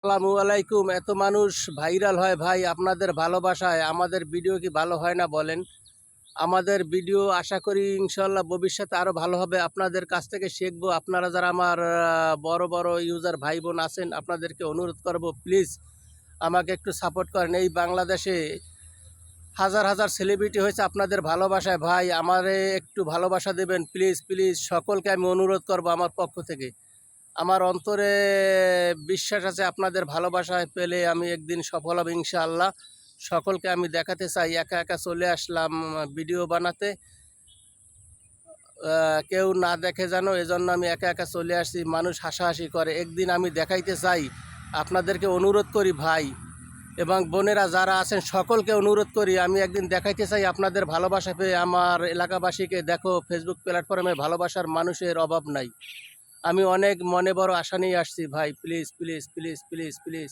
আসসালামু আলাইকুম। এত মানুষ ভাইরাল হয় ভাই আপনাদের ভালোবাসায়। আমাদের ভিডিও কি ভালো হয় না বলেন? আমাদের ভিডিও আশা করি ইনশাল্লাহ ভবিষ্যতে আরও ভালো হবে। আপনাদের কাছ থেকে শিখবো। আপনারা যারা আমার বড় বড় ইউজার ভাই বোন আছেন, আপনাদেরকে অনুরোধ করব প্লিজ আমাকে একটু সাপোর্ট করেন। এই বাংলাদেশে হাজার হাজার সেলিব্রিটি হয়েছে আপনাদের ভালোবাসায় ভাই। আমারে একটু ভালোবাসা দেবেন প্লিজ প্লিজ। সকলকে আমি অনুরোধ করব আমার পক্ষ থেকে। আমার অন্তরে বিশ্বাস আছে আপনাদের ভালোবাসায় পেলে আমি একদিন সফল হব ইনশাআল্লাহ। সকলকে আমি দেখাতে চাই। একা একা চলে আসলাম ভিডিও বানাতে, কেউ না দেখে জানো, এজন্য আমি একা একা চলে আসছি। মানুষ হাসাহাসি করে, একদিন আমি দেখাইতে চাই। আপনাদেরকে অনুরোধ করি ভাই এবং বোনেরা যারা আছেন সকলকে অনুরোধ করি, আমি একদিন দেখাইতে চাই আপনাদের ভালোবাসা পেয়ে। আমার এলাকাবাসীকে দেখো, ফেসবুক প্ল্যাটফর্মে ভালোবাসার মানুষের অভাব নাই। আমি অনেক মনে বড় আশা নিয়ে আসছি ভাই। Please please please please please.